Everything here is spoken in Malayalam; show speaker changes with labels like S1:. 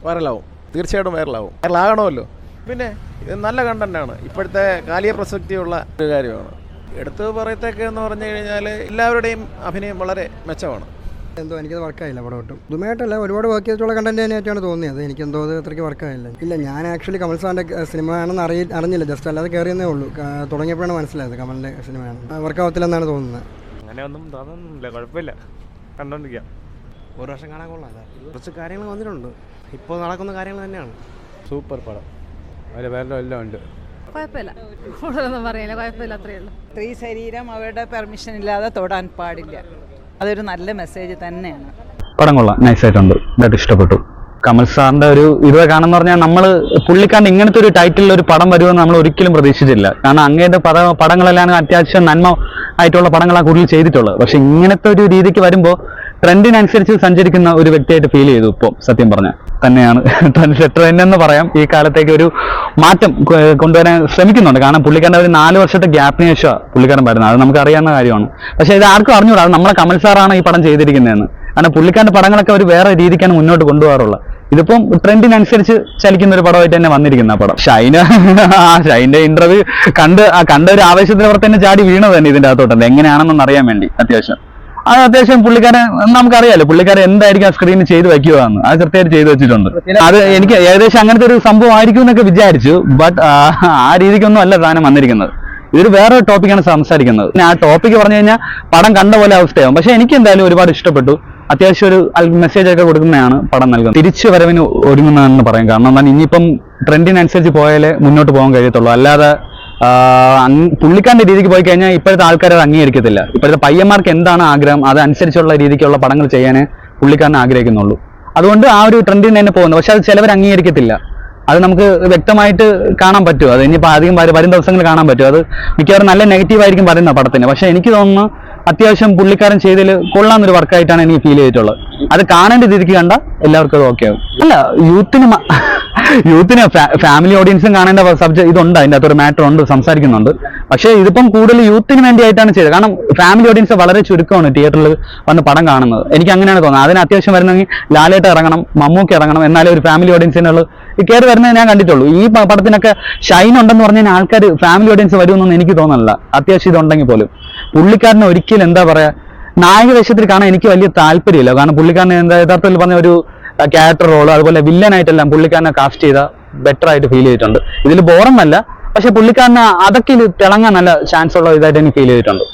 S1: വൈറലാവും, തീർച്ചയായിട്ടും വൈറലാവും. വൈറലാകണമല്ലോ. പിന്നെ ഇത് നല്ല കണ്ടന്റാണ്, ഇപ്പോഴത്തെ കാലിക പ്രസക്തിയുള്ള ഒരു കാര്യമാണ്. എടുത്ത് പറയത്തൊക്കെ എന്ന് പറഞ്ഞു കഴിഞ്ഞാൽ എല്ലാവരുടെയും അഭിനയം വളരെ മെച്ചമാണ്.
S2: എന്തോ എനിക്കത് വർക്കായില്ല പടം ഒട്ടും. ഇതുമായിട്ടല്ല, ഒരുപാട് വർക്ക് ചെയ്തിട്ടുള്ള കണ്ടന്റ് തന്നെയായിട്ടാണ് തോന്നിയത്. എനിക്കെന്തോ അത് അത്രയ്ക്ക് വർക്കായില്ല. ഇല്ല, ഞാൻ ആക്ച്വലി കമൽ സാറിൻ്റെ സിനിമയാണെന്ന് അറിഞ്ഞില്ല, ജസ്റ്റ് അല്ലാതെ കയറിയെന്നേ ഉള്ളൂ. തുടങ്ങിയപ്പോഴാണ് മനസ്സിലായത് കമലിൻ്റെ സിനിമയാണ്. വർക്കാവത്തില്ലെന്നാണ് തോന്നുന്നത്.
S3: അങ്ങനെ ഒന്നും തോന്നുന്നില്ല, കുഴപ്പമില്ല, കണ്ടോണ്ടിരിക്കാം.
S4: ഒരു വർഷം കാണാൻ കൊള്ളാം. കുറച്ച് കാര്യങ്ങൾ വന്നിട്ടുണ്ട്, ഇപ്പോൾ നടക്കുന്ന കാര്യങ്ങൾ തന്നെയാണ്.
S5: സൂപ്പർ പടം, അതിൽ വേറെ എല്ലാം ഉണ്ട്.
S6: കുഴപ്പമില്ല, കൂടുതലൊന്നും പറയില്ല, കുഴപ്പമില്ല, അത്രയേ ഉള്ളൂ.
S7: സ്ത്രീ ശരീരം അവരുടെ പെർമിഷൻ ഇല്ലാതെ തൊടാൻ പാടില്ല. അതൊരു നല്ല മെസ്സേജ് തന്നെയാണ്.
S8: പടം കൊള്ളാം, നൈസായിട്ടുണ്ട്, ഇതായിട്ട് ഇഷ്ടപ്പെട്ടു. കമൽ സാറിന്റെ ഒരു ഇത് കാണുന്ന പറഞ്ഞാൽ നമ്മൾ പുള്ളിക്കാരൻ്റെ ഇങ്ങനത്തെ ഒരു ടൈറ്റിൽ ഒരു പടം വരുമെന്ന് നമ്മൾ ഒരിക്കലും പ്രതീക്ഷിച്ചില്ല. കാരണം അങ്ങനത്തെ പടങ്ങളെല്ലാം അത്യാവശ്യം നന്മ ആയിട്ടുള്ള പടങ്ങളാണ് കൂടുതൽ ചെയ്തിട്ടുള്ളത്. പക്ഷെ ഇങ്ങനത്തെ ഒരു രീതിക്ക് വരുമ്പോൾ ട്രെൻഡിനനുസരിച്ച് സഞ്ചരിക്കുന്ന ഒരു വ്യക്തിയായിട്ട് ഫീൽ ചെയ്തു. ഇപ്പോൾ സത്യം പറഞ്ഞാൽ തന്നെയാണ് ട്രെൻഡ് എന്ന് പറയാം. ഈ കാലത്തേക്ക് ഒരു മാറ്റം കൊണ്ടുവരാൻ ശ്രമിക്കുന്നുണ്ട്. കാരണം പുള്ളിക്കാരൻ്റെ ഒരു 4 വർഷത്തെ ഗ്യാപ്പിന് ശേഷമാണ് പുള്ളിക്കാരൻ വരുന്നത്. അത് നമുക്ക് അറിയാവുന്ന കാര്യമാണ്. പക്ഷേ ഇത് ആർക്കും അറിഞ്ഞൂടാ, അത് നമ്മളെ കമൽ സാറാണ് ഈ പടം ചെയ്തിരിക്കുന്നതെന്ന്. കാരണം പുള്ളിക്കാരൻ്റെ പടങ്ങളൊക്കെ ഒരു വേറെ രീതിക്കാണ് മുന്നോട്ട് കൊണ്ടുപോകാറുള്ളത്. ഇതിപ്പം ട്രെൻഡിനനുസരിച്ച് ചലിക്കുന്ന ഒരു പടമായിട്ട് തന്നെ വന്നിരിക്കുന്ന പടം. ഷൈൻ്റെ ഇന്റർവ്യൂ കണ്ട ഒരു ആവേശത്തിന് പുറത്ത് തന്നെ ചാടി വീണത് തന്നെ ഇതിൻ്റെ അകത്തോട്ടുണ്ട്, എങ്ങനെയാണെന്നൊന്ന് അറിയാൻ വേണ്ടി. അത്യാവശ്യം പുള്ളിക്കാരൻ നമുക്കറിയാലോ, പുള്ളിക്കാരൻ എന്തായിരിക്കും ആ സ്ക്രീനിൽ ചെയ്ത് വയ്ക്കുകയെന്ന് അത് കൃത്യമായിട്ട് ചെയ്തു വെച്ചിട്ടുണ്ട്. അത് എനിക്ക് ഏകദേശം അങ്ങനത്തെ ഒരു സംഭവം ആയിരിക്കും എന്നൊക്കെ വിചാരിച്ചു. ബട്ട് ആ രീതിക്കൊന്നും അല്ല സാധനം വന്നിരിക്കുന്നത്. ഇതൊരു വേറെ ടോപ്പിക്കാണ് സംസാരിക്കുന്നത്. ആ ടോപ്പിക്ക് പറഞ്ഞു കഴിഞ്ഞാൽ പടം കണ്ട പോലെ അവസ്ഥയാവും. പക്ഷെ എനിക്ക് എന്തായാലും ഒരുപാട് ഇഷ്ടപ്പെട്ടു. അത്യാവശ്യം ഒരു മെസ്സേജ് ഒക്കെ കൊടുക്കുന്നതാണ് പടം നൽകുന്നത്. തിരിച്ചു വരവിന് ഒരുങ്ങുന്നതെന്ന് പറയും. കാരണം എന്നാൽ ഇനിയിപ്പം ട്രെൻഡിനനുസരിച്ച് പോയാലേ മുന്നോട്ട് പോകാൻ കഴിയത്തുള്ളൂ. അല്ലാതെ പുള്ളിക്കാരൻ്റെ രീതിക്ക് പോയി കഴിഞ്ഞാൽ ഇപ്പോഴത്തെ ആൾക്കാർ അത് അംഗീകരിക്കത്തില്ല. ഇപ്പോഴത്തെ പയ്യന്മാർക്ക് എന്താണ് ആഗ്രഹം അതനുസരിച്ചുള്ള രീതിക്കുള്ള പടങ്ങൾ ചെയ്യാനേ പുള്ളിക്കാരനെ ആഗ്രഹിക്കുന്നുള്ളൂ. അതുകൊണ്ട് ആ ഒരു ട്രെൻഡിന് തന്നെ പോകുന്നു. പക്ഷെ അത് ചിലവർ അംഗീകരിക്കത്തില്ല. അത് നമുക്ക് വ്യക്തമായിട്ട് കാണാൻ പറ്റും. അത് ഇനിയിപ്പോൾ അധികം വരും ദിവസങ്ങളിൽ കാണാൻ പറ്റും. അത് മിക്കവാറും നല്ല നെഗറ്റീവായിരിക്കും പറയുന്ന പടത്തിന്. പക്ഷെ എനിക്ക് തോന്നുന്നു അത്യാവശ്യം പുള്ളിക്കാരൻ ചെയ്തതിൽ കൊള്ളാമെന്നൊരു വർക്കായിട്ടാണ് എനിക്ക് ഫീൽ ചെയ്തിട്ടുള്ളത്. അത് കാണേണ്ട രീതിക്ക് കണ്ട എല്ലാവർക്കും അത് ഓക്കെ ആവും. അല്ല, യൂത്തിന് ഫാമിലി ഓഡിയൻസും കാണേണ്ട സബ്ജക്ട് ഇതുണ്ട്, അതിൻ്റെ അകത്തൊരു മാറ്റർ ഉണ്ട്, സംസാരിക്കുന്നുണ്ട്. പക്ഷേ ഇതിപ്പം കൂടുതൽ യൂത്തിന് വേണ്ടിയായിട്ടാണ് ചെയ്തത്. കാരണം ഫാമിലി ഓഡിയൻസ് വളരെ ചുരുക്കമാണ് തിയേറ്ററിൽ വന്ന് പടം കാണുന്നത്. എനിക്ക് അങ്ങനെയാണ് തോന്നുന്നത്. അതിന് അത്യാവശ്യം വരുന്നെങ്കിൽ ലാലേട്ട ഇറങ്ങണം, മമ്മൂക്ക് ഇറങ്ങണം, എന്നാലേ ഒരു ഫാമിലി ഓഡിയൻസിനുള്ള കയറി വരുന്നത് ഞാൻ കണ്ടിട്ടുള്ളൂ. ഈ പടത്തിനൊക്കെ ഷൈൻ ഉണ്ടെന്ന് പറഞ്ഞു കഴിഞ്ഞാൽ ആൾക്കാർ ഫാമിലി ഓഡിയൻസ് വരുമെന്നൊന്നും എനിക്ക് തോന്നുന്നില്ല. അത്യാവശ്യം ഇതുണ്ടെങ്കിൽ പോലും പുള്ളിക്കാരനെ ഒരിക്കലും എന്താ പറയുക, നായക വേഷത്തിൽ കാണാൻ എനിക്ക് വലിയ താല്പര്യമില്ല. കാരണം പുള്ളിക്കാരനെ യഥാർത്ഥത്തിൽ പറഞ്ഞ ഒരു ക്യാരക്ടർ റോള് അതുപോലെ വില്ലനായിട്ടെല്ലാം പുള്ളിക്കാരനെ കാസ്റ്റ് ചെയ്ത ബെറ്റർ ആയിട്ട് ഫീൽ ചെയ്തിട്ടുണ്ട്. ഇതിൽ ബോറൊന്നല്ല, പക്ഷെ പുള്ളിക്കാരന് അതൊക്കെ തിളങ്ങാൻ നല്ല ചാൻസ് ഉള്ള ഇതായിട്ട് എനിക്ക് ഫീൽ ചെയ്തിട്ടുണ്ട്.